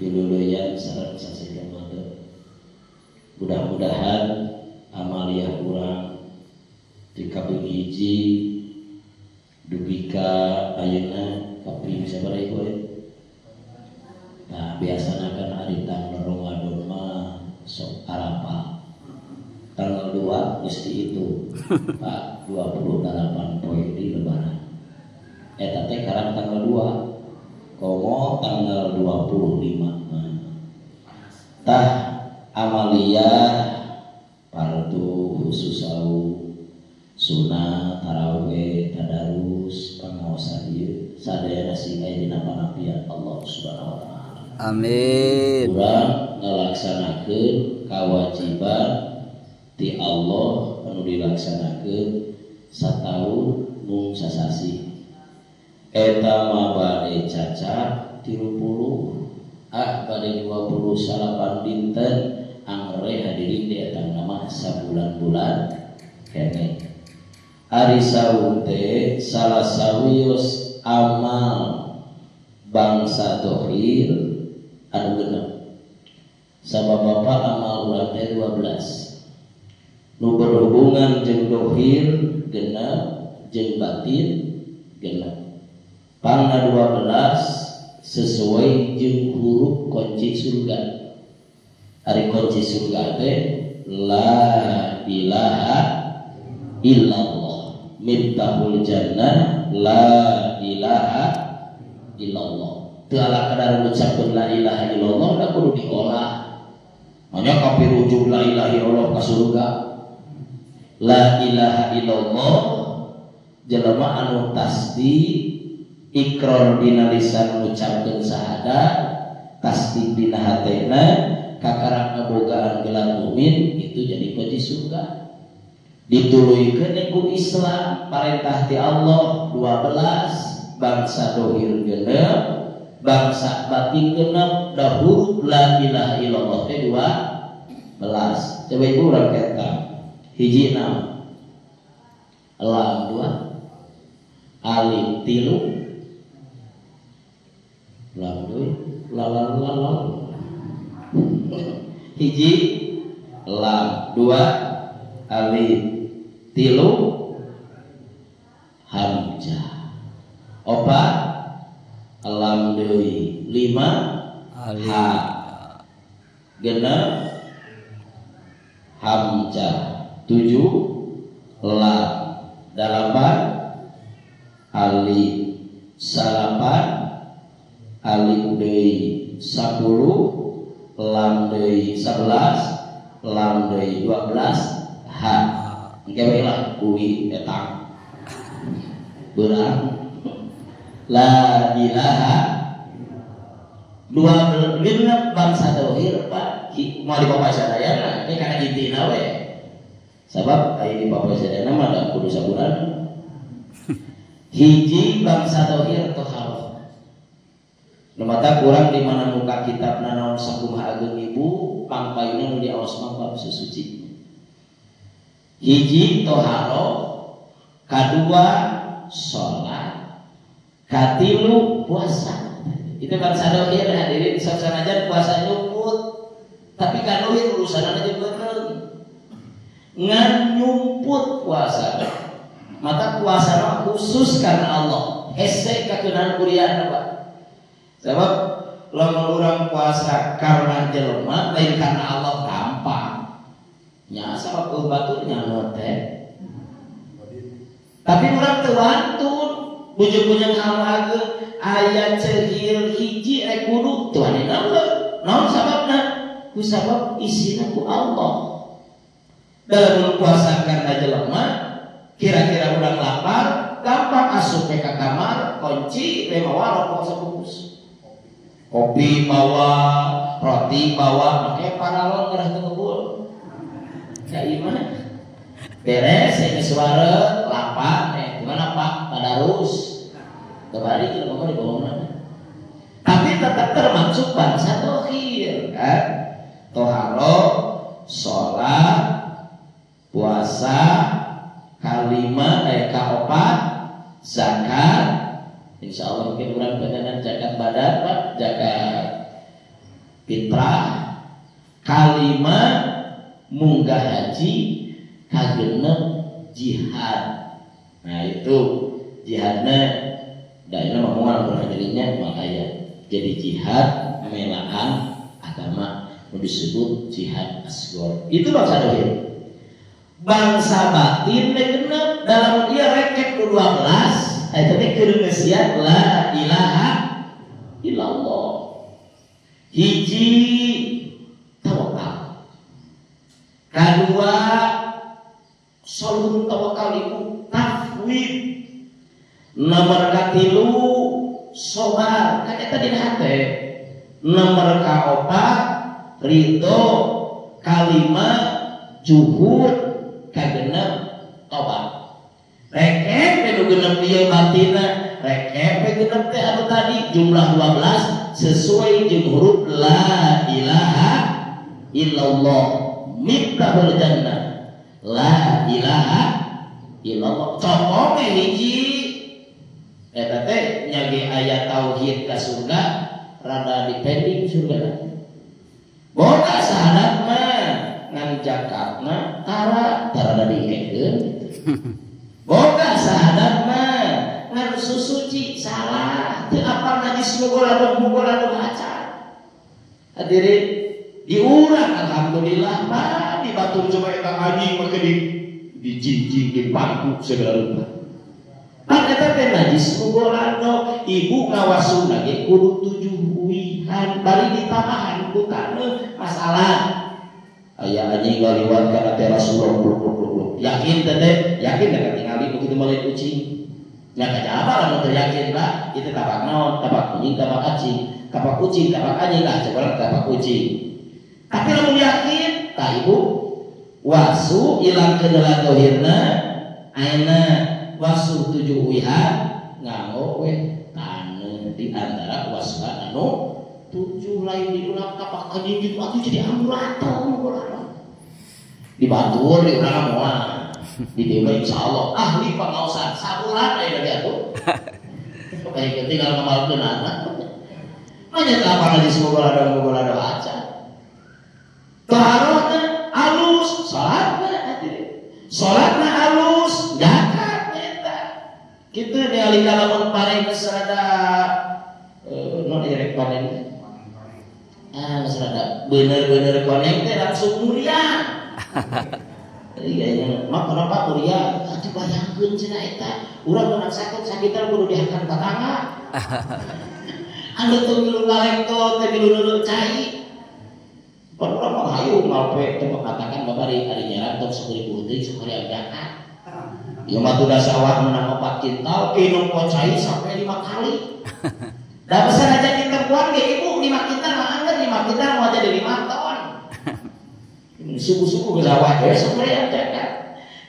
Piluluyan sareng sasejen mate. Mudah-mudahan amaliyah urang di kaping hiji dupika ayeuna kaping sabaraha ieu? Nah, biasana kan ari tanggal Ramadan mah sok Arafah. Tanggal 2 mesti itu. Pak, 28 poe di lebaran. Eta teh karang tanggal 2. Komo tanggal 25. Tah amaliyah fardu khususau sunah tarawih tadarus pangaosan ieu sadayana singa dina pangabdian Allah Subhanahu wa taala. Amin. Urang ngalaksanakeun kewajiban ti Allah anu dilaksanakeun sataun mung sasasi. Eta mah bade cacat 30 bade 28 dinten angre hadirin di eta nama sabulan-bulan kene. Ari saum teh salah sawios amal bangsa dohir anu genep. Sabab bapak amal urang teh 12. Nu berhubungan jeung dohir genep jeung batin genep. Pangna 12 sesuai jeung huruf kunci surga. Ari kunci surga teh la ilaha illallah. Miftahul jannah la ilaha illallah. Teu ala kadar ngucapkeun la ilaha illallah da kudu diolah. Hanya kapirujuk la ilaha illallah ka surga. La ilaha illallah jelema anu tasdi ikrar dina lisan ngucapkeun syahadat, tasdik dina hatena, kakarang kabogaan gelar mukmin itu jadi kunci surga. Dituluykeun ku Islam, parentah ti Allah 12, bangsa dohir genep, bangsa batin genep, dahur la ilaha illallah teh 12. Coba ibu urang kata hiji naon? Lam 2, alif 3, lam 2, lalal hiji lam 2 alif 3 hamzah opat lam 2 5 ha genep hamzah 7 lam 8 alif salapan alif deui 10 lam deui 11 lam deui 12 ha engke we lah uwi etang beurang la ilaha 12 genep bangsa tauhid Pak moal di Bapak sadayana teh kana intina we sabab aya di Bapak sadayana mah da kudu sabulan hiji bangsa tauhid toharo. Lemata kurang di mana muka kitab naon sakumaha ageung ibu pangpayuna nu diaos mah bab susuci. Hiji toharo, kadua salat, katilu puasa. Itu bangsa dohir hadirin sanajan puasa nyumput, tapi kanuhir urusanana jeung beuneu. Ngan nyumput puasa. Mata puasa khusus karena Allah. Hese kakeunaan kuliah Pak. Sebab lamun urang puasa karena jelema lain karena Allah gampang. Nya sabab baturnya teh. Tapi urang teu wantun bujug-bujug halageun aya cehil hiji rek kudu teu wani naon sababna? Ku sabab isina ku Allah. Dalam puasa karena jelema kira-kira urang lapar gampang asup ka kamar kunci we mawa rokok sabungkus. Kopi bawa, roti bawa, pakai paralon ngerah ngebul. Ya gimana? Beres, saya suara, lapar, gimana Pak? Tadarus. Kembali kita ngomong di bawah mana? Tapi tetap termasuk bangsa dohir, kan? Toharo, sholat, puasa, kalima, kaopat, zakat. Insya Allah mungkin kurang badan zakat badan Pak, zakat fitrah, kalima munggah haji, kagenep jihad. Nah itu jihadnya daerah ngomong dirinya makanya jadi jihad melaan agama disebut jihad asghar. Itu bangsa dohir. Bangsa batin genep dalam dia reket 12 ayat teh keur ngesian la ilaha illallah. Hiji tawakal. Kedua salun tawakal itu tafwid. Nomor katilu sobar kakek tadi hate. Nomor kaopat ridho, kalima juhud, kagenep tobat. Rekep penu genep dia batina, rekep genep teh anu tadi jumlah 12 sesuai jeung huruf la ilaha illallah. Miftahul jannah la ilaha illallah. Contohnya hiji eta teh nyage aya tauhid ka surga rada dipending surga. Boga sahadat mah ngan jakatna tara dihengkeun. Boga sahadat mah ngan susuci salah teu apa najis mugola haca. Hadirin diurang alhamdulillah mah dibatur coba eta anjing mah di jinjing di pangku segala rupa. Pan eta teh najis mugolano ibu ngawasuna ge kudu 7 uihan bari ditabahan bukana masalah. Aya anjing ngaliwat kana teh Rasulullah bluk. Yakin teh yakin da tingali begitu mulai kucing. Nya kajaba lamun teu yakin lah itu tabak naon, tabak kucing, tabak acing, tabak kucing, tabak anjing lah coba tabak kucing. Tapi lamun yakin tah ibu wasu ilangkeun heula dohirna ayeuna wasu 7 uihan nganggo we tane di antara wasuhan anu 7 lain diulang kapak anjing gitu atuh jadi ambulator dibatur di urang moal di dieu insyaallah ahli pangaosan sabulan aya teh atuh kayak tinggal ngamalkeun anak manya teh apa lagi semoga ada aja taharahna alus salatna alus zakat eta kitu ningali lamun paring serada non direk panen serada bener-bener koneng teh langsung mulia. Iya mak kenapa mulia atuh bayangkeun cenah eta urang mun sakit-sakitan kudu diangkat ka tangga. Anu teu milu ngalengtot teh milu cai. Pan urang mah hayu ngalpe teh katakan babari ari nyaran tong 10.000 teuing sakali angkat. Ya mah tuh sawah menang 4 kintal minum kocai sampai 5 kali. Da pesan aja kita buang ge ibu 5 kintal mah angger 5 kintal mau jadi 5 ton. Suku-suku ke sawah ya supaya zakat.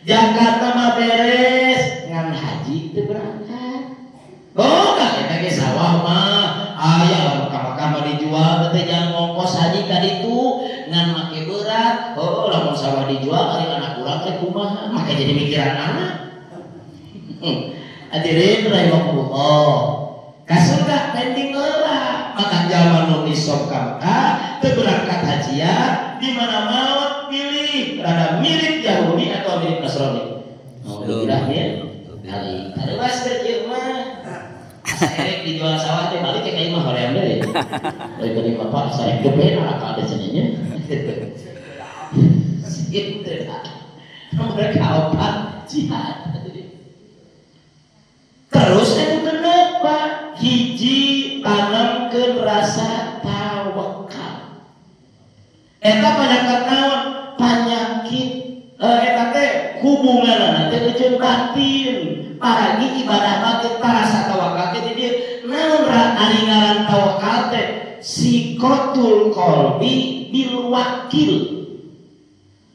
Zakat mah beres ngan haji teu berangkat. Boga eta ge sawah mah aya maka dijual teh jangan ngongkos haji ka ditu ngan make berat. Oh lamun sawah dijual ari anak urang teh kumaha? Maka jadi mikiran anak. Hadirin rahimakumullah. Kasurga pending heula. Maka zaman nu nisab ka teu berangkat hajian di mana mau pilih rada mirip Yahudi atau mirip Nasrani. Alhamdulillah ya. Kali ada was kerja mah. Saya dijual sawah teh balik ke imah hoream deui. Dari tadi bapak saya kepen apa ada cenanya. Itu mereka opat jihad. Terus itu kenapa hiji tanamkeun rasa tawakal. Eta penyakit naon? Penyakit eta teh hubunganna teh jeung batin. Paragi ibadah batin rasa tawakal teh di naon ari ngaran tawakal teh sikotul qalbi bil wakil.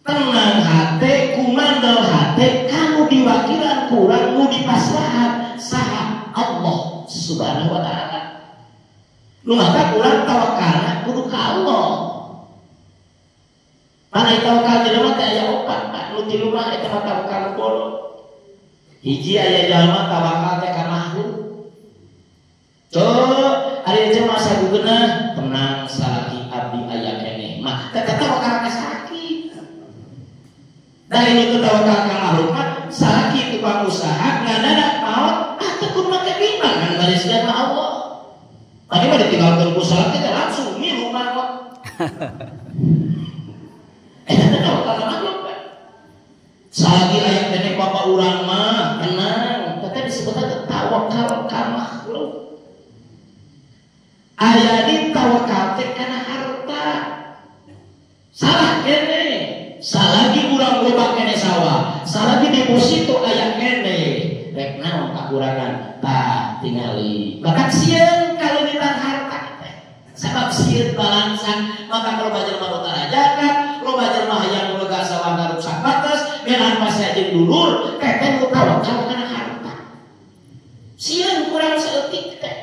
Tenang hate kumandal hate kamu diwakilan kurang nu dipasrahan saha Allah subhanahu wa ta'ala. Lu maka kurang tawakalna kudu ka Allah. Mana tawakal jelema teh aya 4 Pak. Nu tilu mah eta mah tawakal bodoh. Hiji aya jalma tawakal teh ka makhluk. Ari teh masa gugena tenang salaki abdi Dari itu tawakal ka makhluk mah salaki tukang usaha ngadadak maot ataupun make bimbangan bariskeun Allah. Tadi mah ditinggalkeun ku salat teh langsung milu mah. Eta tawakal ka makhluk. Salagi aya keneh bapak urang mah tenang, teh disebut tawakal ka makhluk. Aya di tawakal teh kana harta. Salah kene. Salagi urang loba kene sawah, salagi deposito aya kene. Rek naon kakurangan? Tah tingali. Bakat sieun kaleuwitan harta teh. Sabab sieun balansan, maka kalau jelema nu tarajakan, loba jelema hayang lega sawah rusak batas, menan masih jeung dulur, teteh nu tawakal kana harta. Sieun kurang saeutik teh.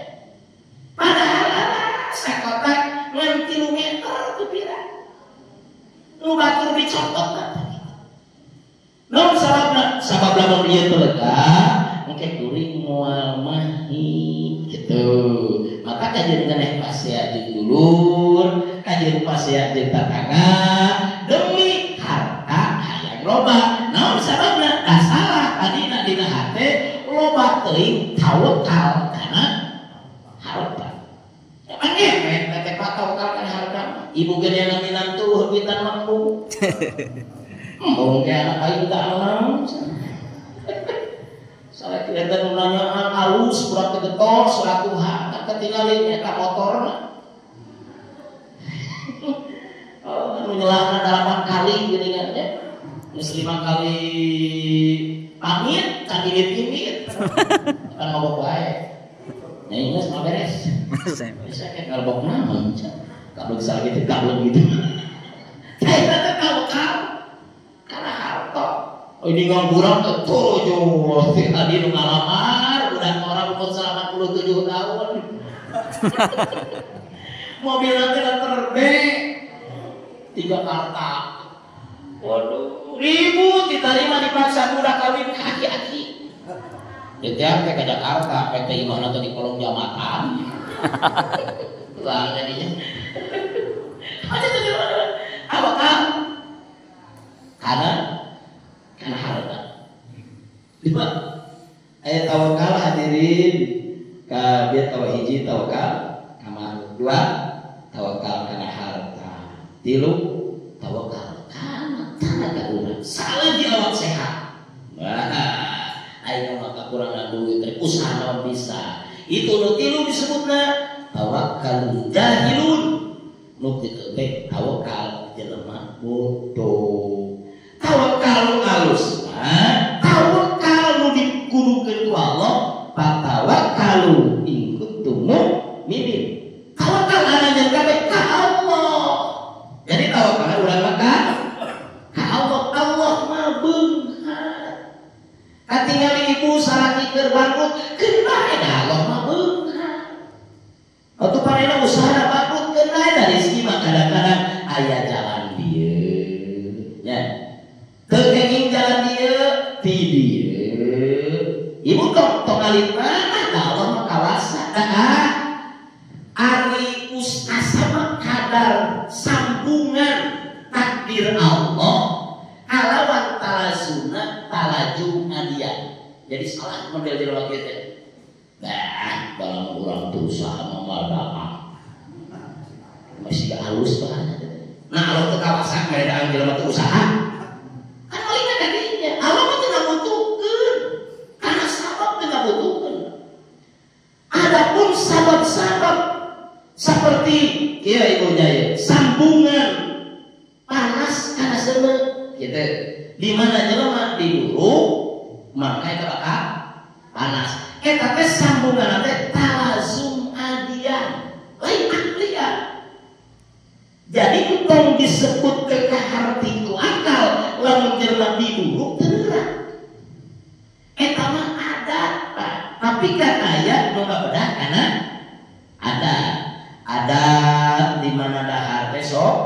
Padahal sakotak ngan 3 meter teu pirang. Nu batur dicopot tadi. Namun sabab lamun ieu teu lega, engke kuring moal mahi gitu. Maka kajeun keneh pasea jeung dulur, kajeun pasea jeung tatangga demi harta hayang loba. Namun sababna da salah tadina dina hate loba teuing tawakal kana harta. Aneh teh tawakal kana harta. Ibu gede yang minantu heubitan mampu. Mungkin anak aing teh naon. Salah kelihatan nanya halus budak tegetor selaku hak ketinggalin eta motorna. Oh, anu nyelahna 8 kali geuningan teh. Geus 5 kali pamit, can imit-imit. Kan mabok wae. Nya geus mah beres. Bisa kayak ngalbok naon. Kalau bisa gitu, kalau gitu. Saya tak tahu karena harta. Oh ini ngangguran ketujuh. Tadi nu ngalamar, udah orang umur 87 tahun. Mobil nanti terbang 3 karta. Waduh, ribut diterima dipaksa udah kawin aki-aki. Jadi ke Jakarta, PT Imah nanti di kolong jambatan. Lah jadinya. Apa kan? Karena harta. Dua. Ayat tawakal hadirin. Biar tawa hiji tawakal. Kamar 2 tawakal karena harta. 3 tawakal karena tenaga urang. Salah di awak sehat. Wah, ayo maka kurangan duit. Usaha naon bisa. Itu nu 3 disebutna tawakal jahilun. Nu kitu teh tawakal jelema bodoh. Tawakal alus mah tawakal nu dikudukeun ku Allah, patawakkalu in kuntum mu'minin. Tawakal anajeun kabeh ka Allah. Jadi tawakal urang mah ka Allah. Allah mah beunghar. Katingali ibu salaki keur bangkrut, keun Allah mah beunghar. Atuh panena usaha bangkrut keun dari segi mah kadang-kadang aya jalan dieu nya teu kenging jalan dieu ti dieu ibu tong alit mana Allah mah kawasa ari asa mah kadar sambungan takdir Allah kalawan talazuna talajum adian. Jadi salah model di luar kita dalam orang tuh usaha memadaan masih gak halus banget. Nah kalau kekawasan mereka ambil mata usaha kan malingnya tadinya Allah mah tidak butuhkan karena sabab tidak butuhkan. Adapun sabab-sabab seperti ya ibu jaya sambungan panas karena semen gitu di mana jelema dulu maka itu bakal panas. Eta teh sambungan teh talazum adian, lain ahlian. Jadi utang disebut kekahartiku akal, lamun jelema dulu terang. Eta mah ada, tapi kan aya nu bedah kana ada di mana dahar teh sok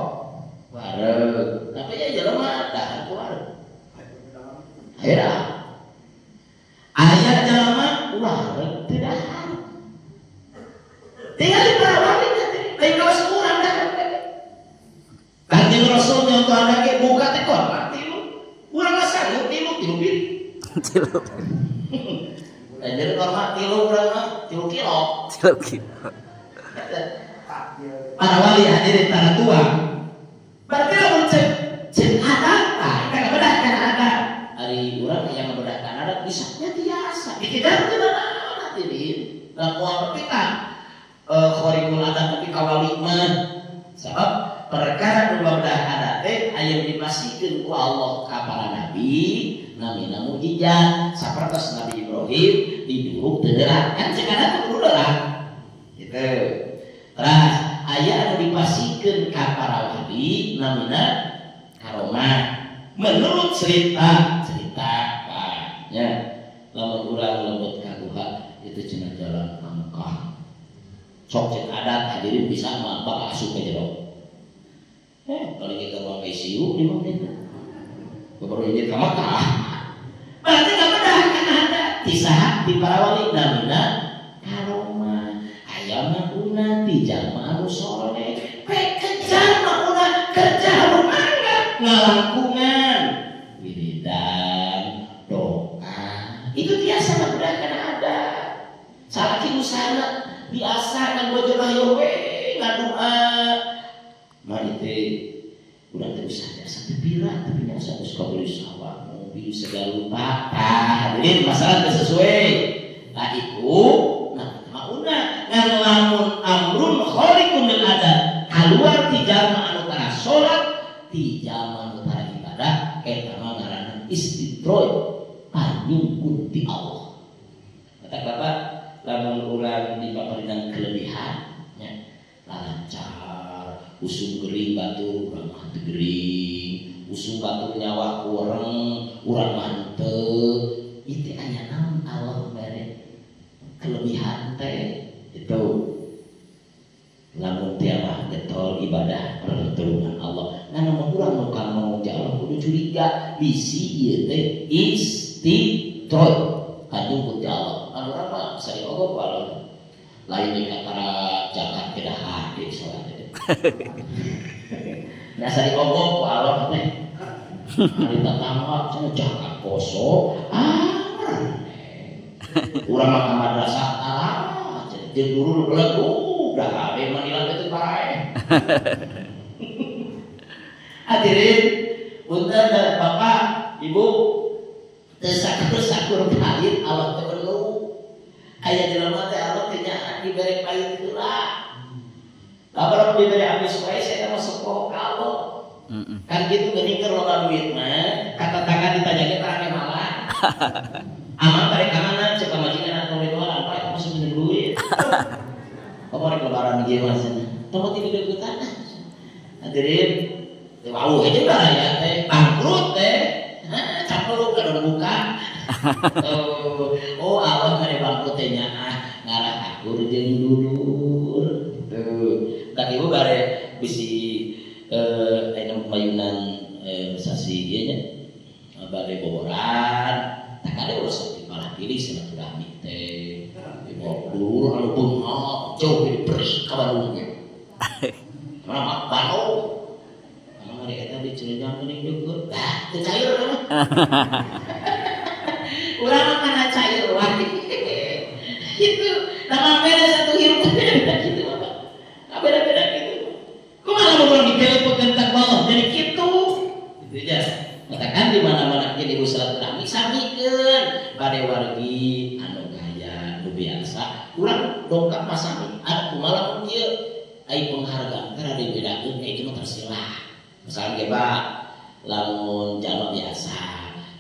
wareg. Tapi ya jelema dahar wareg. Akhirnya ayat jelema wareg teu dahar. Tinggal diparawali teh kawas kurang dahar. Kanjeng Rasul nyontohan lagi buka teh kon arti lu. Urang Ciluk. Jadi normal 3 berapa? 3 kilo. Ciluk gitu. Para wali hadirin para tua. Berarti lamun cek adat, kita bedahkan adat. Hari urang yang bedahkan adat bisa biasa. Dikejar teh hadirin. Lamun kita khorikul adat tapi kawali mah sebab perkara nu bedah adat teh aya dipasikeun ku Allah ka para nabi namina mukjizat sapertos Nabi Ibrahim diduruk teu deurah kan cek adat kudu deurah gitu. Terus aya anu dipasikeun ka para wali namina karomah menurut cerita ya lamun urang lembut ka duha itu cenah jalan angkah sok cek adat hadirin bisa mah bak asup ke jero paling kita ruang ICU 5 menit baru ini ke Makkah berarti nggak bedah kan ada tisah di para wali namina karomah ayam una di jalma anu soleh kejar una kerja rumangga ngalangkungan wiridan doa itu biasa nggak bedah kan ada salaki usana biasa kan bojo rayo we ngadoa mah itu urang teh usah biasa tepira tapi nya usah kabul sawah mobil segala lupa hadirin masalah teh sesuai nah itu nah mauna ngan lamun amrun khaliqun lil adat keluar ti jalma anu tara salat ti jalma anu tara ibadah eta mah ngaranna istidroj panyungkun ti Allah kata Bapak lamun urang di paparinang kelebihannya lancar usung gering batur urang mah teu gering usung batur nyawa urang mah teu itu aya naon Allah mere kelebihan teh itu lamun teh mah getol ibadah pertulungan Allah ngana mah urang nu kana Allah kudu curiga bisi ieu teh istidroj kanyungkun ti Allah anu urang mah sari ogo Allah lain di antara jagat kedah hade soalnya nah sari ogo Allah teh hari tatangga cenah jagat poso urang mah ka madrasah jeung guru belagu udah ade manilan teh parae hadirin punten Bapak Ibu teu sakur kain Allah teh perlu aya jelema teh Allah teh nya dibere kain heula kabar dibere abdi supaya saya masuk ke Allah kan gitu geuning keur loba duit mah kata-kata ditanya teh rame malah aman tarik ka mana cek ka majikan atau itu apa itu masuk minum duit kok rek lebaran ieu mah cenah tempat ini deukeutan hadirin teu wau aja lah ya teh bangkrut teh capeluk kada buka oh Allah ngare bangkrut teh nya ngarah akur jeung dulur tuh kan ibu bare bisi aya mayunan sasi ieu nya bare boboran tak ada urus malah pilih silaturahmi teh dulur anu beunghak jauh di beres ka Bandung ge mana Bandung mana eta di Cileunjang geuning deukeut teu cair mah urang kana cair wae gitu nama beda satu hirup beda gitu Bapak beda-beda gitu kumaha mun dipeleh tentang Allah jadi kitu gitu ya katakan di mana-mana jadi silaturahmi samikeun bade wargi anu gaya nu biasa urang dongkap masami ada kumaha mun ieu ai penghargaan teh ada bedakeun kayak kitu tersilah misalnya ge Pak lamun jalma biasa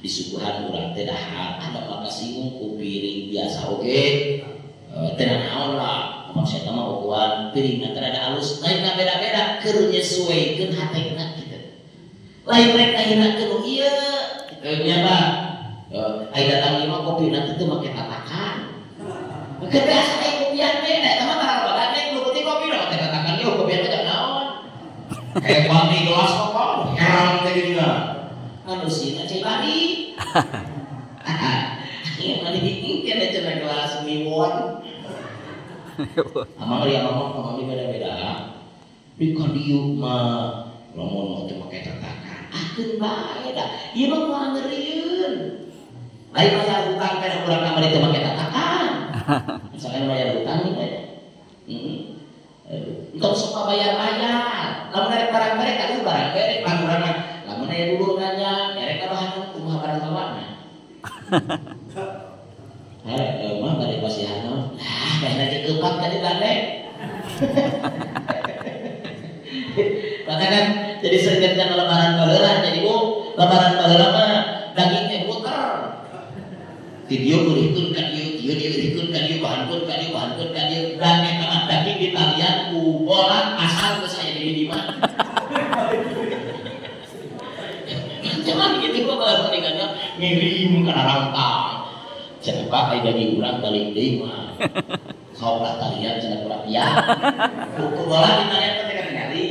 disuguhan urang teh dahar ada maka singgung ku piring biasa oge teh naon lah maksudna mah ukuran piringna teh ada alus lain beda-beda keur nyesuaikeun hatena kitu lain rek ayeuna keur ieu nya Pak aya datang imah kopina teh make tatakan keur biasa aya kopian beda eta mah tarang bagane nu putih kopi mah teh tatakan ieu kopian teh naon hebat di gelas kok heran teh geuninga anu sieuna cai bari ieu mah dipikir ada cenah gelas miwon amang ria amang beda-beda di kadieu mah lamun teu make tatakan akeun bae da ieu mah moal ngeureun Lain bayar hutang kana urang kamar itu make tatakan. Misalkan bayar hutang nih ya. Untuk sok bayar-bayar. Lamun arek barang-barang kali barang berek pangurana. Lamun aya dulur nanya, erek kabahan kumaha barang kawana. Mah bari pasihan. Lah, kayaknya dikepat ka di bandeng. Katakan jadi seringetkan lebaran baheula jadi lebaran baheula mah dagingnya puter. Video kulihkeun ka dieu, dieu diurikeun ka dieu, bahankeun ka dieu, dan eta daging ditalian ku bolan asal geus aya di mana. Jangan gitu kok kalau nikahnya ngirim kana rantang. Cenah Pak aya daging urang balik deui mah. Saulah talian cenah urang ya. Ku bolan ditalian teh kan ngali.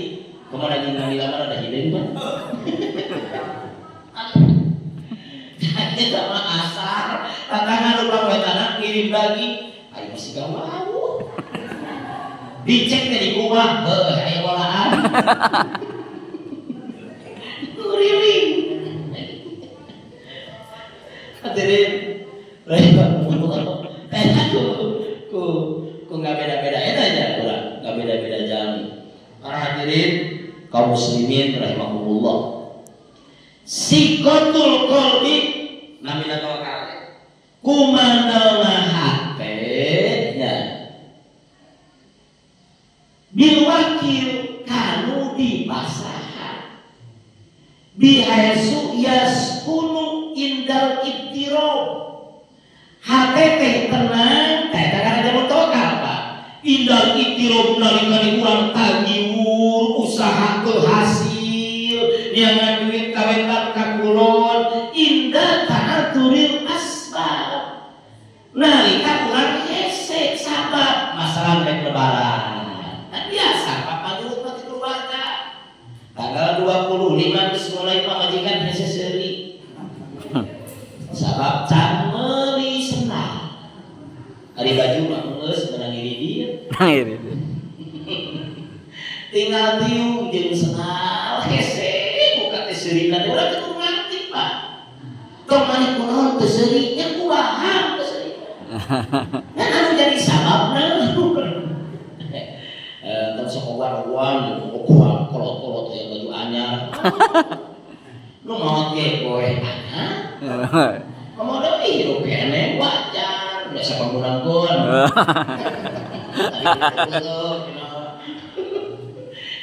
Kumaha daging ngali lamar ada hideung mah. Kita mah asar, tantangan lupa wetana kirim lagi, ayo masih gak mau. Dicek ke di rumah, ayo olahan. Kuriling. Hadirin, ku nggak beda-beda aja, kurang nggak beda-beda jam. Para hadirin kaum muslimin rahimakumullah. Sikotul qalbi namina tawakal kumandalna hatenya bil wakil kanu di pasahan bihasu yaskunu indal ibtiro hate teh tenang teh kada ada tawakal Pak indal ibtiro nalika urang tagiwur usaha teu hasil niangan duit kawentar kakulon indah ta'aturil asbab nalika urang hese sabab masalah rek lebaran kan biasa Pak Panjurut mah keluarga tanggal 25 geus mulai pamajikan hese seuri sabab can meuli senang ari baju mah geus menang iri dia tinggal tiung jeung senal hese serina teh urang teu ngarti Pak. Tong maneh kunaon teu serinya kumaha teu serina. Kan anu jadi sababna. Tong sok ogar-ogar kuat kolot-kolot aya baju anyar. Nu maot ge poe anyar. Komodo hirup kene wajar, biasa panggunangkeun.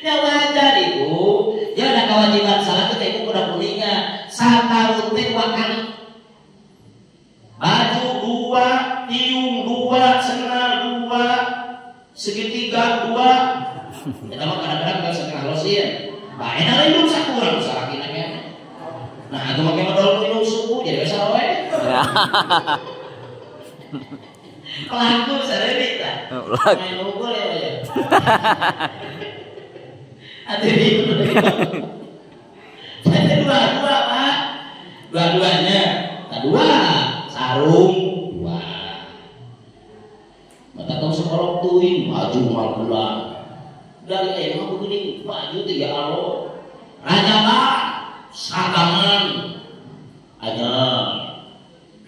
Ya wajar ibu, ya ada kewajiban salat itu ibu kuda kuningnya satahun teh 2 kali. Baju 2, tiung 2, senal 2, segitiga 2. Kita mah kadang-kadang gak setengah losin. Bah enak lindung sakurang sarakina kene. Nah, itu make modal lindung suku jadi besar we. Pelaku saredik lah. Main mukul ya. Hadirin ada dua Pak, dua-duanya, kedua sarung 2, mata kau sekolok tuin baju magelang dari emang begini baju 3 alo, raja Pak, sakaman, aja,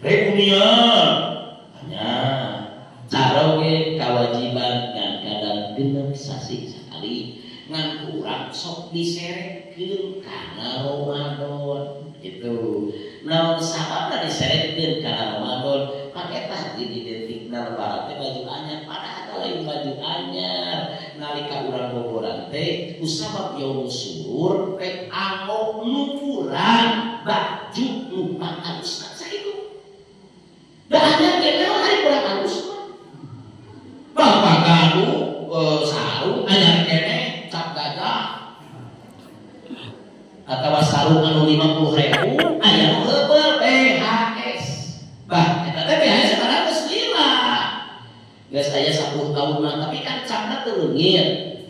rekunian, hanya, cara kewajiban dan kadang genep sasi sekali. Ngan kurang sok diseretkeun kana Ramadan gitu. Naon sababna diseretkeun kana Ramadan? Make tah didetikna lebaran teh baju anyar padahal lain baju anyar. Nalika urang boboran teh kusabab yaum surur rek anggo nukuran baju nu pangalusna sakitu. Da ada kene hari kurang halus mah. Bapak gaduh sarung anyar kene atau sarung anu 50.000 aya nu heupeul BHS. Bah, eta teh BHS sekarang geus lila. Geus aya 10 tahun tapi kan capna teu leungit.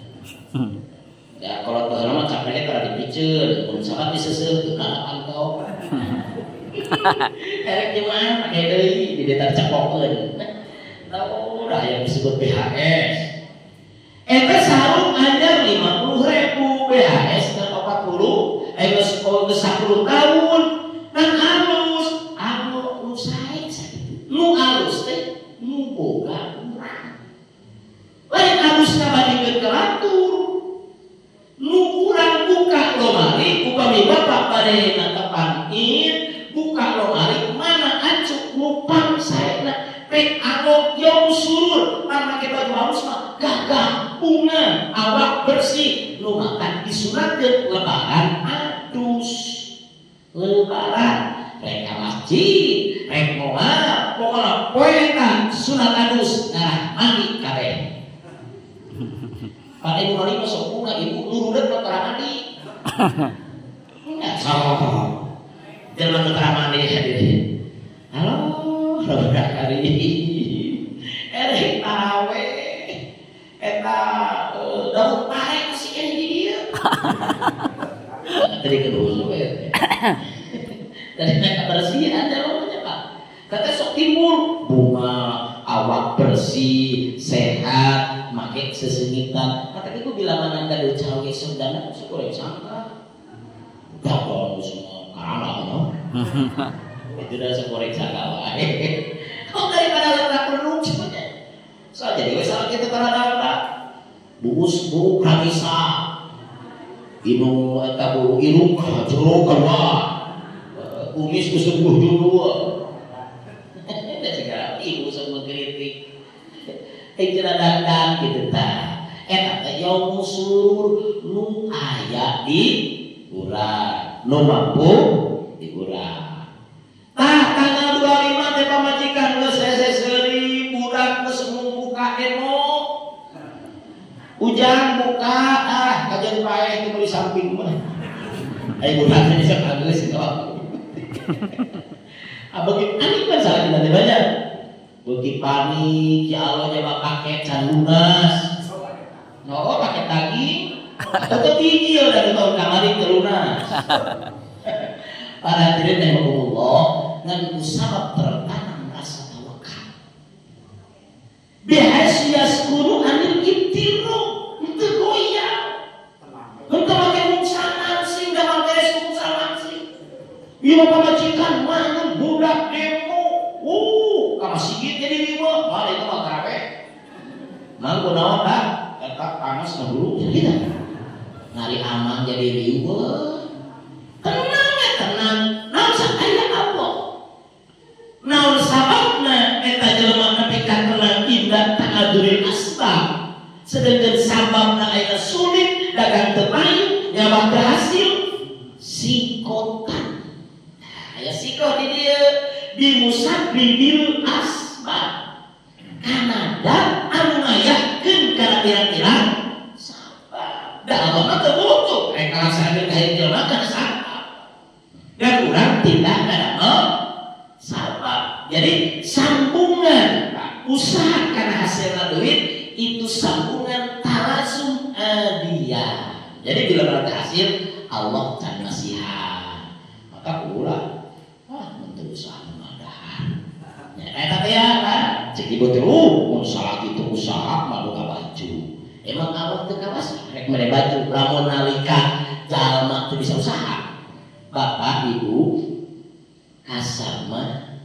Ya kalau teu mah capna ge tara dipiceun, mun sabat diseuseuh teu kana pantau. Erek jemaah pake deui di detar capokeun. Tahu udah yang disebut BHS. Eta sarung anyar 50.000 BHS 40 geus 10 tahun dan halus anu usaha kecuali bapak pada natapan buka lomari mana acuk lupang saya pek agok yang surur mana ke baju halus mah gagah bunga awak bersih lu makan disuratkeun lebaran adus lebaran rek masjid rek moal pokokna poe eta sunat adus nah mandi kabeh pada ibu mandi masuk bunga ibu lurudet ke kamar mandi enggak salah jangan ke kamar mandi hadirin halo lebaran hari erek tawe eta daun pare kasih di dia tadi kedua dari mereka bersihan jalannya Pak kata sok timbul bunga awak bersih sehat make sesengitan kata itu bila mana ada cawe sendana sekorek sangka udah kalau semua kalah no itu udah sekorek sangka wae kok daripada letak perlu sebenarnya so jadi salah kita terhadap buus bu kabisa inu eta bu inu jero kedua kumis kesembuh dulu ada segala ibu semua kritik hijrah dandan gitu ta eta teh yaum surur nu aya di urang nu mampu di urang tah tanggal 25 teh pamajikan geus hese seuri budak geus buka emo ujang buka kajian paeh di samping mah ayo budak teh bisa geus itu begitu aneh kan salah kita banyak begitu panik ya Allah coba pakai can lunas no pakai daging atau tinggi udah tahun kemarin lunas para hadirin rahimahullah ngan usabab tertanam rasa tawakal bihasias kudu anil ibtiru itu goyang untuk pakai mungsanan sehingga pakai mungsanan sih iya pamajikan mana budak demo kamu sigit jadi riwa malah itu mah karape mangko naon dah eta panas na dulu jadi ngari aman jadi riwa tenang ya tenang naon sakaya Allah naon sababna eta jelema nepikeun tenang indah ta'aduril asbab sedangkan sababna aya sulit dagang teu payu nyawa berhasil sikotan aya sikoh di dieu bimusabbibil asbab kanada anu ngayakeun kana pirang-pirang sabab da Allah mah teu butuh rek ngalaksanakeun ka jelema kana sabab dan urang tidak ada sabab jadi sambungan usaha kana hasilna duit itu sambungan talasum adiyah jadi bila berarti hasil Allah can nasihat maka ulah usaha madahan ya eta teh ya cek ibu teh mun salah kitu usaha malu ka baju emang awak teu kawas rek mere baju lamun nalika jalma teu bisa usaha bapak ibu kasar mah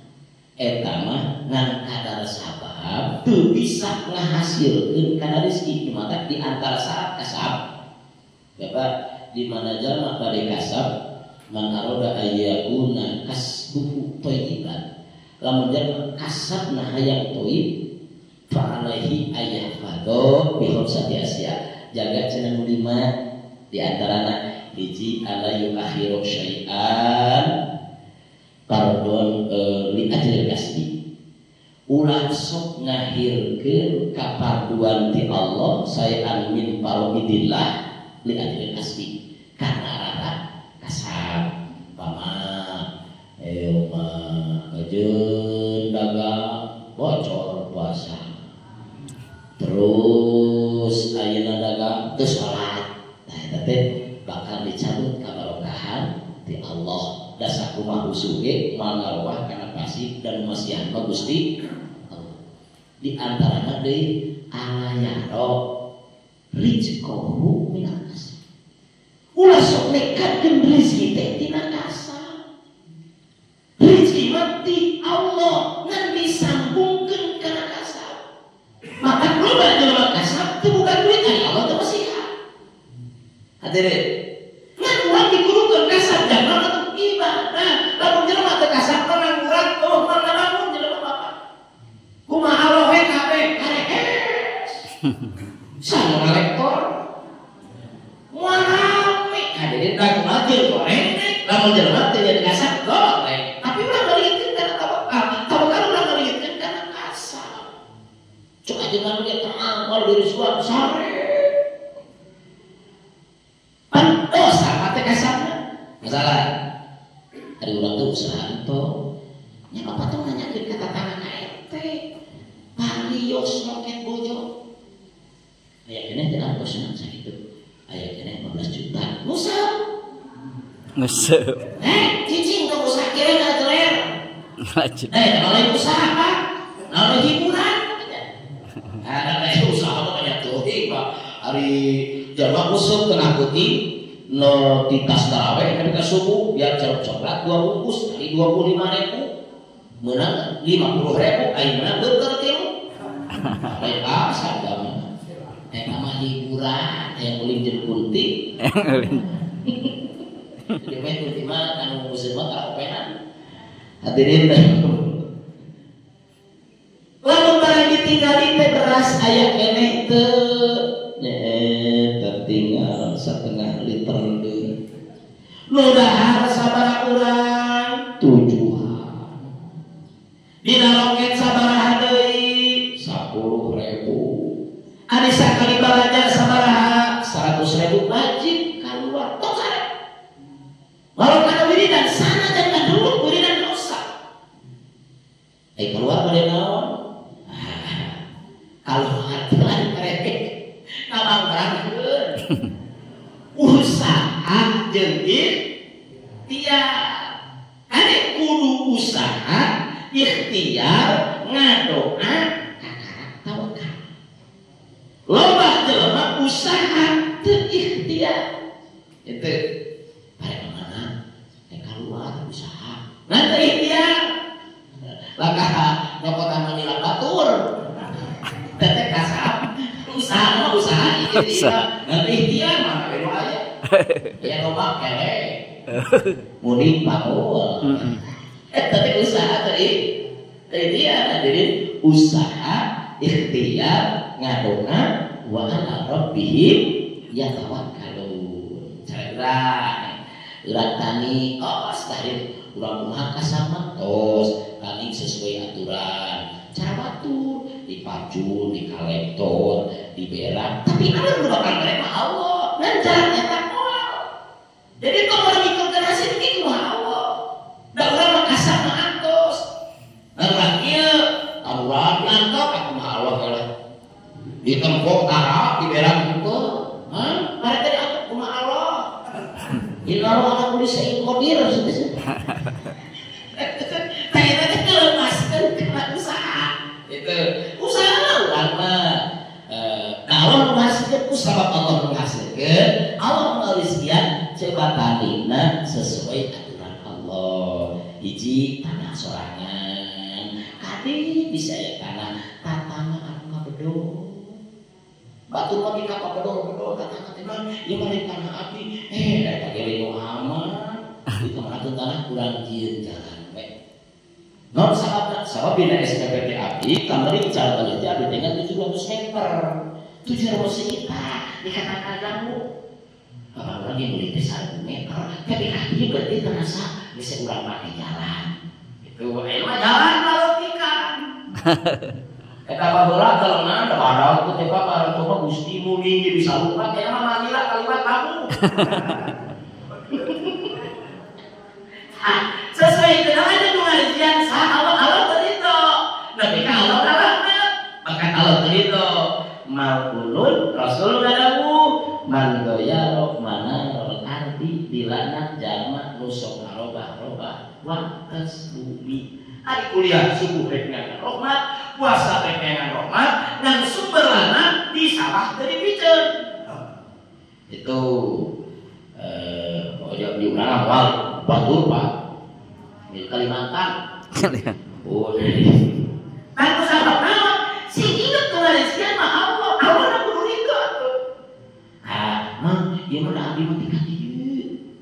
eta mah ngan kadar sabab teu bisa ngahasilkeun kana rezeki maka di antara syarat kasab bapak di mana jalma bade kasab man aroda ayyakuna kasbuhu thayyiban lamun jalma kasab nah hayang thayyib fa alaihi ayyahfadhu bi khamsati asya jaga cenah lima di antarana hiji ala yukhiru syai'an pardon li ajril kasbi ulah sok ngahirkeun kaparduan ti Allah sayan min faroidillah li ajril kasbi karena rata kasab pama ngejeun dagang bocor puasa terus ayeuna dagang teu salat tah eta teh bakal dicabut kabarokahan ti Allah dasar kumaha usuge moal ngarowah kana pasif dan masihan ka Gusti Allah di antarana deui alayaro rizqahu minal kasb ulah sok nekatkeun rezeki teh tina kasab rezeki mati Allah ngan disambungkeun kana kasab maka loba jelema kasab teu bukan duit ari Allah teu masihan hadirin ngan urang dikudukeun kasar jangan untuk ibadah. Lamun jelema teu kasar tenang urang tuh mana lamun jelema bapak. Kumaha Allah we kabeh karehes. Saya ngalektor. Moal rame. Hadirin da kumaha goreng lamun jelema teu jadi kasar goreng. Tapi urang ngalieukeun kana tawakal urang ngalieukeun kana kasar. Cuk aja mah dia tenang kalau diri suatu sare. Masalah ada orang tuh usaha itu nya apa tuh nganyakin kata tangan ente parios nyoket bojo aya kene teh apa senang sakitu aya kene 15 juta ngusap cicing tuh usaha kira nggak teler kalau usaha apa kalau hiburan ada usaha apa banyak tuh pak hari jalma kusuk kena putih no di tas taraweh ketika subuh biar jeruk coklat 2 bungkus dari 25.000 menang 50.000 ayo menang bener tilu baik sadam nama hiburan yang uling jeung kunti jadi main kunti mah anu musim mah karaokean hadirin lamun barang ditinggali teh beras aya keneh teu tertinggal setengah liter deui. Nu dahar sabaraha urang 7. Dina roket sabaraha deui 10.000. Ari sakali balajar sabaraha 100.000 wajib kaluar tos are. Walau kana wiridan sana dan dulu wiridan dosa. Keluar bade naon? Keluar telan karek. Kabang berangkeun usaha jeung ikhtiar ane kudu usaha ikhtiar ngadoa kakara tawakal loba jelema usaha teu ikhtiar itu bare mana keluar usaha nanti ikhtiar langkah nyokotan manila batur teteh kasar usaha nanti dia mana beno aja ya loba kele mudik bakul tapi usaha tadi dia jadi usaha ikhtiar ngadona wa ala rabbihim yatawakkalun cara urang tani tadi urang kumaha kasama tos tani sesuai aturan cara batur dipacul, dikalektor, diberak tapi ada bakal mereka Allah dan caranya tak moal jadi kalau orang ikutkan hasil ini kumaha Allah dan orang makasar maantos orang iya Allah diantok aku maha Allah kalau ditempok tarap, diberak gitu mereka diantok kumaha Allah inna Allah ala kulli syai'in qadir kayaknya kelepaskan kena usaha itu usaha ulama kalau menghasilkan sebab Allah menghasilkan Allah menghasilkan coba tadina sesuai aturan Allah hiji tanah sorangan kadi bisa ya tanah tatama anu kabedo batu lagi ka kabedo kata-kata ieu mah tanah api da kagere Muhammad itu mah tanah kurang jieun jalan non sabab bina SPPT API kamari bicara kerja abdi dengan 700 meter 700 juta dikatakan kamu orang yang beli 1 meter tapi akhirnya berarti terasa bisa urang pakai jalan itu mah jalan kalau ikan eta baheula kelena da barang teh teh barang coba Gusti muni bisa lupa kayaknya mah manila kalimat kamu sesuai dengan aja pengajian sah Allah terito tapi kalau rahmat maka Allah terito maulun rasul kadawu man doya mana rol arti dilanat jama nusok robah wa tasbubi ari kuliah subuh rek ngan rahmat puasa rek ngan rahmat dan sumber lana disalah dari pikeun itu diurang awal batur Pak di Kalimantan. Oh, kan sahabat naon si inget pengaresian mah Allah na kudu itu atuh. Mang ieu mah abdi mah tinggal dieu.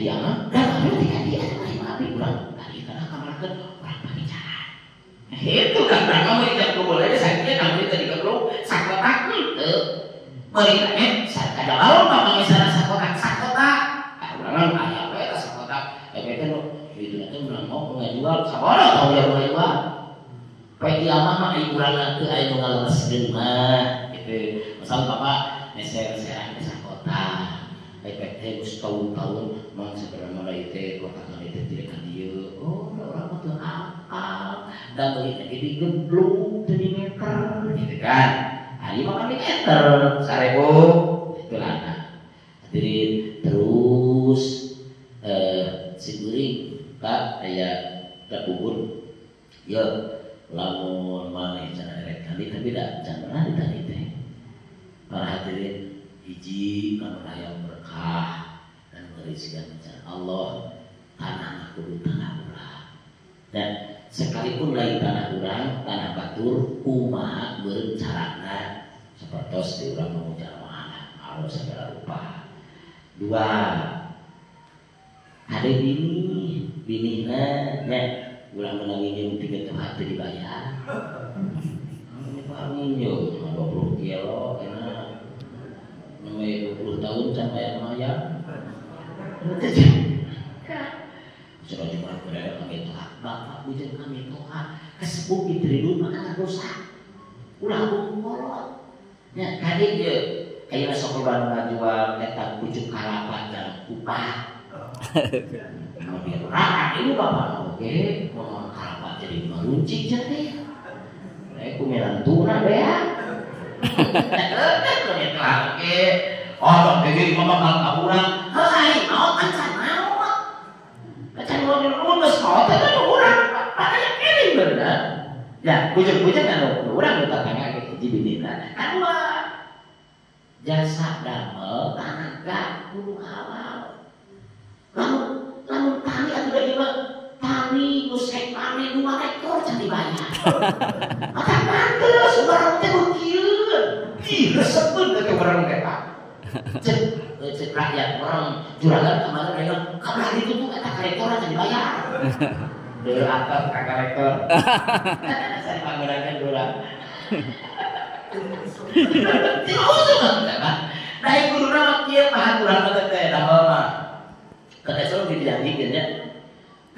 aya mah da kami teh dia tapi urang tadi kana kamarkeun urang pabicara itu kan kamu tidak boleh sakitnya kamu tadi keblok sakotak teu meuli teh sakada lawan pamangnya sakotak urang aya we ta sakotak teh itu teh urang mau ngajual sabaraha tahu ya mulai jual poe kiamah mah ai urang teu aya nu ngalereskeun mah gitu masal bapak neser-neseran ke sakotak efek geus tahun-tahun mang sabaraha mulai teh waktu teh tidak ka dieu oh urang mah teu hafal da meuli teh digebluk teu di meter gitu kan ari mah di meter 1000 itulah jadi terus si geuring Pak aya da kubur ya lamun maneh cenah erek kali tapi da jangan ditanya teh para hadirin hiji kana hayang berkah dan berisikan rencana Allah tanah kudu tanah urang dan sekalipun lain tanah urang tanah batur kumaha beureum carana sapertos di urang mengucapkan Allah segala rupa dua ada binihna nya urang menangi jeung tiga tempat teu dibayar ini paling yo 20 kilo kana 20 tahun sampai maya sudah cuma berada kami tohat bapak bujang kami tohat kesepuh ditridun maka dosa ulah ngolot nya kadek ye ayeuna sok loba ngajual eta pucuk kalapa dan upah kemudian rakan ini bapak oke ngomong kalapa jadi maruncing jadi kumiran tuna bea kemudian oke oh jadi mama kalau urang heuh naon acan naon acan mun geus maot teh urang padahal kene bener ya bujang-bujang anu urang nu tatangga ge hiji bidina kadua jasa damel tanaga kudu halal lamun tani atuh da ieu tani geus rek panen 2 ekor can dibayar maka pantes urang teh kieu ih resepkeun teh urang teh cek rakyat orang juragan kemarin ayo kabar itu tuh kata rekor aja dibayar dulu atas kakak rekor saya menggunakan dolar tidak usah kan dari guru nama kia maha kurang kata teh nama mah kata selalu dijanjikan ya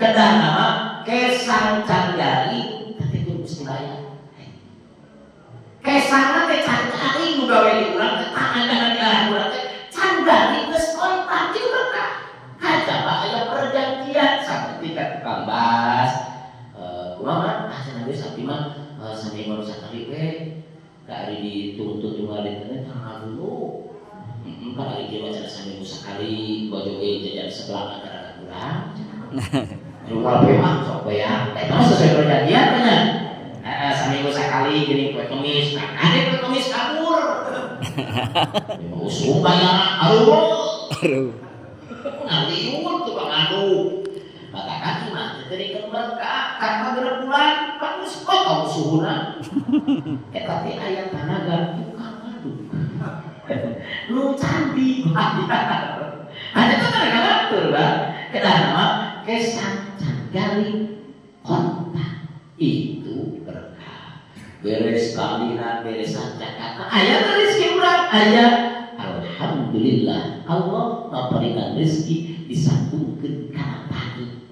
kedah nama kesang canggari tapi itu mesti bayar kesana teh canggari juga wali kurang tangan tangan dia kurang canggari geus kontak itu berkah kaca pak aya perjanjian saketika tukang bas kumaha cenah geus sapi mah sami baru sakali we ka ari dituntut ngalih teh tanggal dulu kan ari kieu cenah sami sakali bojoge jajan sebelah antara kurang jual mah sok ya eta sesuai perjanjian bener seminggu sekali gini kue kemis, nah ada kue kemis kabur. Usung bayar, aduh, ngaliun tukang adu. Maka kaki mah jadi berkah, karena bulan bagus kok kamu suhuna. Tapi ayat tanaga tukang adu, lu candi. Ada tuh tanaga betul lah. Kita nama kesang canggali kontak itu. Beres kalina beres kata ayat rezeki urang aya alhamdulillah Allah memberikan rezeki disambungkeun kana tani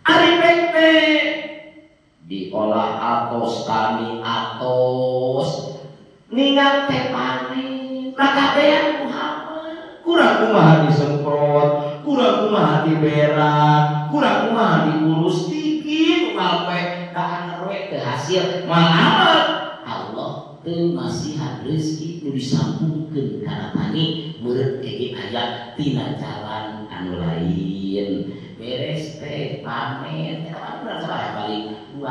ari pete diolah atos kami atos ningal teh panen kakabean Muhammad kurang kumaha disemprot kurang kumaha diberak kurang kumaha diurus dikit ngawe ka ke hasil malamat Allah teu masihan rezeki nu disambungkeun kana tani meureun ge aya tina jalan anu lain beres teh panen eta mah sabaraha balik 2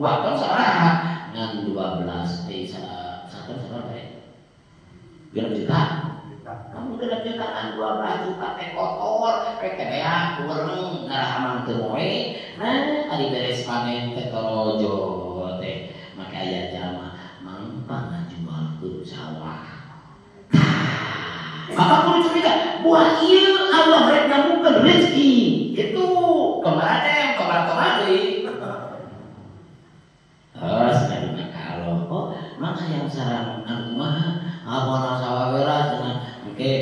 ton sabaraha ngan 12 teh saton sabaraha teh 2 juta kamu genep jutaan 12 juta teh kotor rek teh beak urang ngarahamang teu moe nah ari beres panen teh torojo teh maka aya jalma mangpa ngajual ke sawah maka kudu juga buah ieu Allah rek nyambungkeun rezeki. Itu kemarin senadina kalau maka yang sarang anu mah apa sawawera cenah engke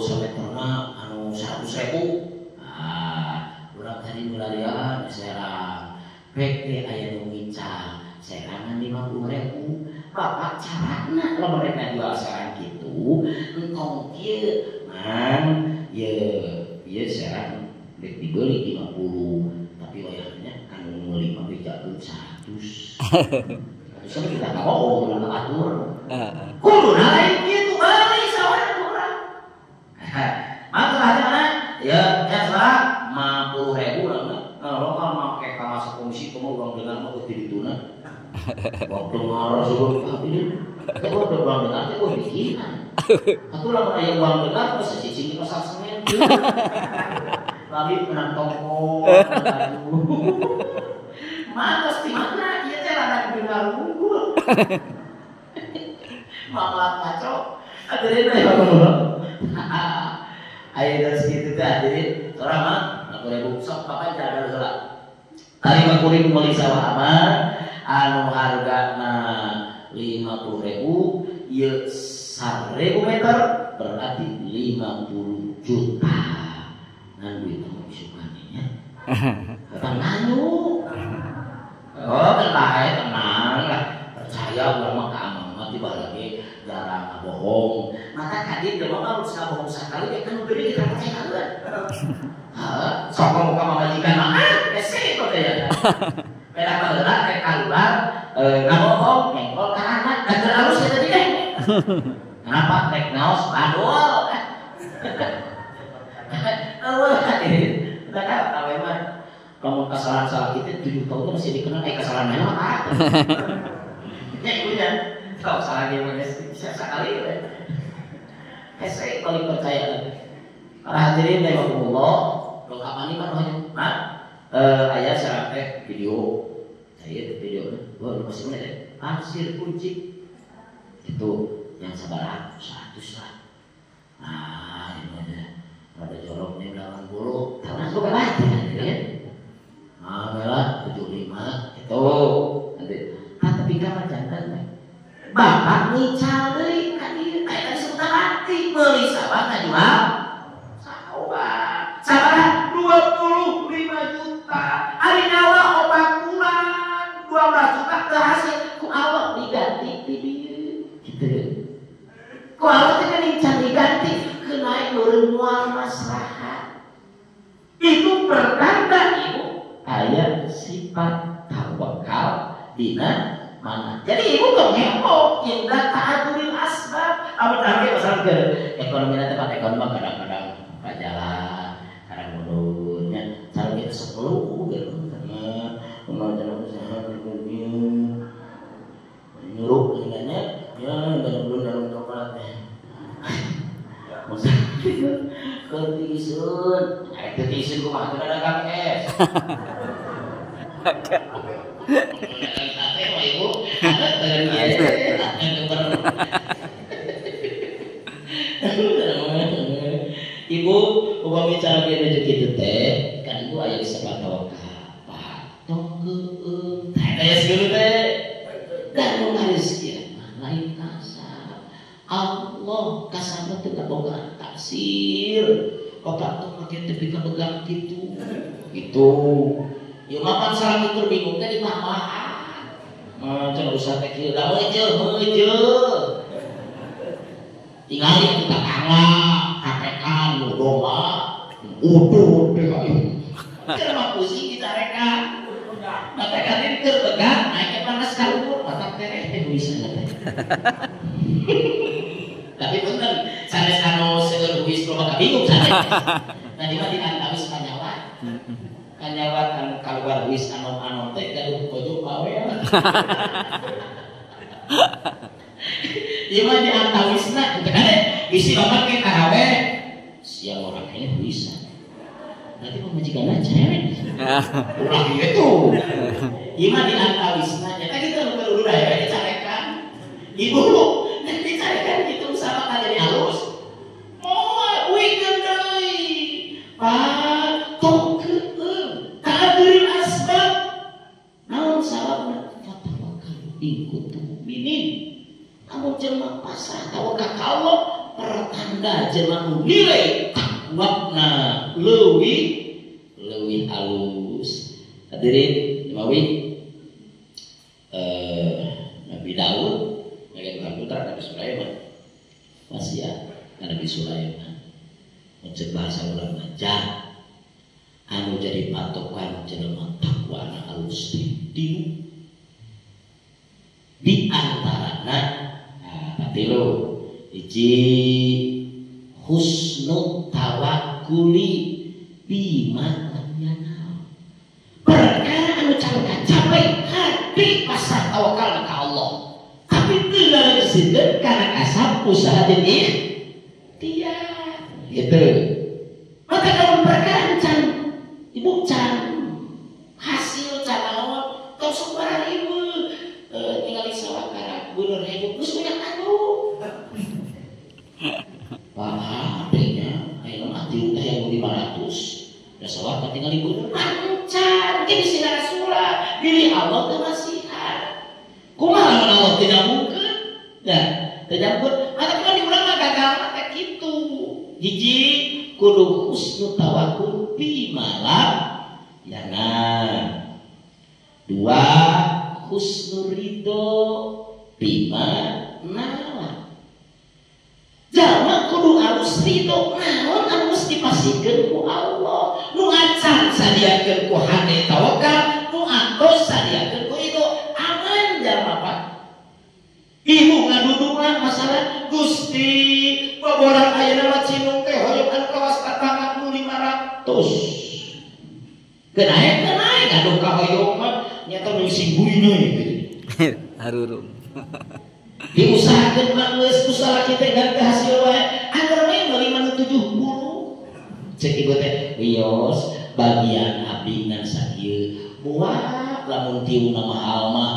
sameterna anu 100.000. Urang tadi mulariaan serang PT aya nu ngical serangan 50.000. Bapak carana lamun mereka jual serang kitu engkong kieu man ye serang rek dibeli 50 tapi wayahnya anu meuli mah bejakeun 100. Terus kita mau urang atur. Kudu lain kitu bali sawana urang. Maka mana ya salah 50.000 urang lokal make ka masuk komisi kumaha urang dengar mah teu dituna. Waktu ngaros urang tapi itu urang dengar teh bikinan. Atuh lamun aya urang dengar terus cicing pasar semen. Lagi menang toko. Matos di mana? Iya teh rada dengar unggul. Malah kacau. Hadirin ayo terus gitu teh hadirin. Orang mah 50.000 sok papai jaga heula. Tari makuring meuli sawah aman anu hargana 50.000 ieu 1.000 meter berarti 50 juta. Ngan duit mah isukaninya. Tenang tenang lah. Percaya urang mah ka amang mah tiba lagi jarang bohong. Maka kadir dia mah harus bohong sakali ya kan gede kita percayakeun. Sok muka mamajikan mah ese itu teh ya. Beda baheula rek kaluar ngabohong nengkol ka anak dan harus tadi deh. Kenapa rek naos bandul? Udah kan awe mah kamu kesalahan salah kita 7 tahun itu masih dikenal kesalahan mana Pak? Ya ibunya kalau salah dia bisa sekali ya. Saya paling percaya. Para hadirin rahimakumullah, lengkapan ini kan hanya ayat serapeh video. Saya video gua masih mana ya? Pasir kunci. Itu yang sabar 100 lah. Nah, ini ada joroknya dalam bulu. Karena suka lagi ya. Lah 75 itu nanti tapi kamar jantan bapak ngical deui ka dieu kayak sebentar mati meuli sawah ngajual sawah 25 juta ari nyawa 4 bulan 12 juta teu hasil ku Allah diganti di dieu kitu ku Allah teh ngical diganti ke naik nurun mual maslahat itu pertanda ibu ayat sifat tawakal dina mana. Jadi ibu kok ngepo yang ta'aduril asbab. Apa masalah ke ekonomi nanti pak ekonomi kadang-kadang pajalan, kadang munurnya. Cara kita sepuluh gitu karena pemajalan usaha dunia nyuruh dengannya ya belum dalam coklatnya. Maksudnya ketisun, ketisun kumaha kadang-kadang es. Ibu, upami cara dia rezeki itu teh, kan ibu aya disebut tawakal. Tong heueuh, aya segala teh. Dan mun rezeki lain kasar. Allah kasar teh kabogaan taksir. Otak teh makin tepi ka begang kitu. Itu. Ya mapan salah itu bingung teh di mamahan. Cenah usah teh kieu da heueuh. Tinggal kita tangga, kapekan, domba, utuh deh kayu. Kenapa pusing kita rekan? Kapekan ini terbegang, naiknya panas kalur, batak tereh bisa nggak? Tapi bener, sanes anu seueur wis loba kabingung sanes. Tadi mah diantawis kanyawat. Kanyawat anu kaluar wis anom-anom teh gaduh pojok bawean. Ieu mah diantawisna teh kan isi bapak ke taraweh. Siang orang kayaknya bisa. Nanti pemajikanna cewek. Ulah gitu. Ieu mah diantawisna nya kita kudu daya dicarekan. Ibu dicarekan gitu sama ka jadi halus. Oh jelema pasrah tawakal ka Allah pertanda jelema nu nilai takwana leuwih halus. Hadirin mawi Nabi Daud ngagen putra Nabi Sulaiman wasiat Nabi Sulaiman mencet bahasa ulang aja anu jadi patokan jelema takwana halus di antarana patilu hiji husnul tawakkuli bima lam yanal perkara anu can kacapai hati pasrah tawakal ka Allah tapi tinggal disebut karena kasab usaha dan ikhtiar gitu. Maka kalau perkara can ibu can hasil can lawan kau sembarang ibu tinggal di sawah karak bener hidup terus banyak anu wah artinya ayo mati udah yang 500 udah sawah tinggal di bener mancan jadi sinar surat pilih Allah ke nasihat kumaha Allah tidak mungkin nah terjambut maka kalau diulang maka gagal maka gitu hiji kudu husnul tawakkul fi malam yana dua husnul ridho bima nawa jalma kudu alus ridho naon anu geus dipasikeun ku Allah nu acan sadiakeun ku hade tawakal nu atos sadiakeun ku itu aman jalma Pak ibu ngadudukna masalah Gusti baborang ayeuna mah cinung teh hoyong anu kawas katangan nu 500 kenaik aduh ka hoyong mah nyata nu singguina gitu harurung diusahakeun mah geus usaha kita dan hasil wae anggar we meuli 70 cek ibu teh wios bagian abdi ngan sakieu buat lamun tiuna mahal mah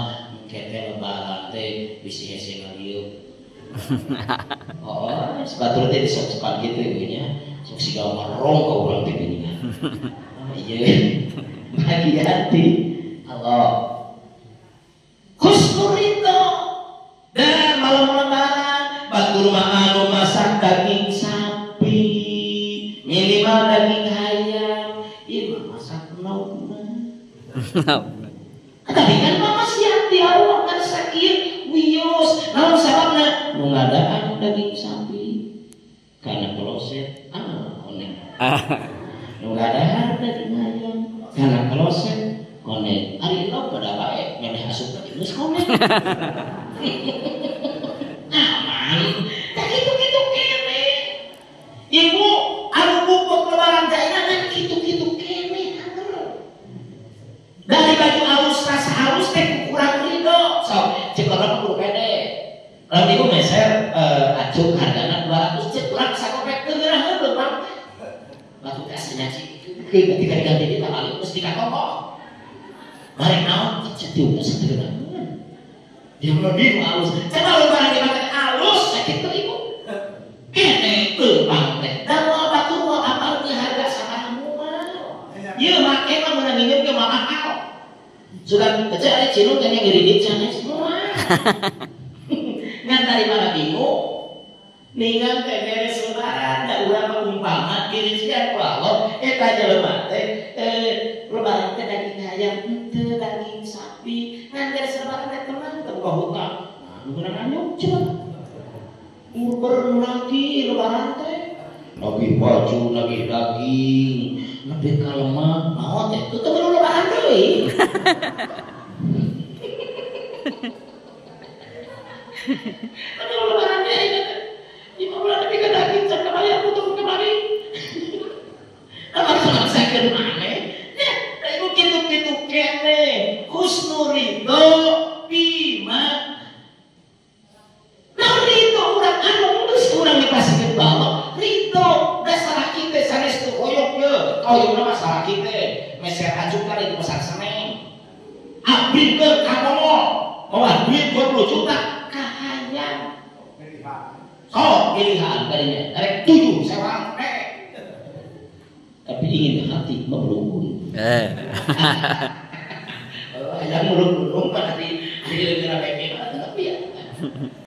kete lebaran teh bisi hese ngalieu oh sebatur teh disok-sokan kitu ibunya sok siga marong ka urang teh geuningan iya hati-hati Allah husnul ridho dan malam lebaran batur anu masak daging sapi minimal daging ayam ieu masak naonna tapi kan mama siap di Allah kan sakit wios namun sababna nu ngadaan daging sapi karena kloset oneng nu ngadaan daging ayam karena kloset konek ari lo pada bae ngameh asup ka geus konek aman tak kitu-kitu kene ibu anu bubuk lebaran daerah kan kitu-kitu kene dari baju halus rasa halus teh kurang ridho so cek orang kudu pede lalu ibu meser acuk hargana 200 cek kurang sakopek teu geurah heureul Bang batu teh aslinya ketika diganti kita kali mesti kakok bareng naon cetiung sateuna dia lebih halus coba lu barang dipakai halus sakit tuh ibu kene teu Bang teh da moal batur moal apal ge harga sakana moal ieu make mah mun nginep ge mah mahal sudah kecil ada cinung kan yang ngiridit sana semua ngan dari mana bingung ningan teh beres lebaran da urang mah umpama dirijian ku Allah eta jelema teh lebaran teh daging ayam henteu daging sapi ngan beres lebaran teh teman teu ka hutang nah nu geuna anyuk coba urber lagi lebaran teh lagi baju lagi daging lebih ka lemak naon teh teu teu lebaran deui aduh lebaran teh 5 bulan lebih ke daging cek kembali aku turun kembali apa sakeun maneh ya ibu kitu-kitu kene husnul ridho bima nah ridho urang anu geus urang dipasikeun Allah ridho dasar kitu sanes hoyong ye hoyongna mah salah kitu meser ajuk kali di pasar Senen abdi ke kamomo bawa duit 20 juta kahayang oh pilihan kalinya tarik 7 sewang tapi ingin hati melungkung yang melungkung pada di negara tapi ya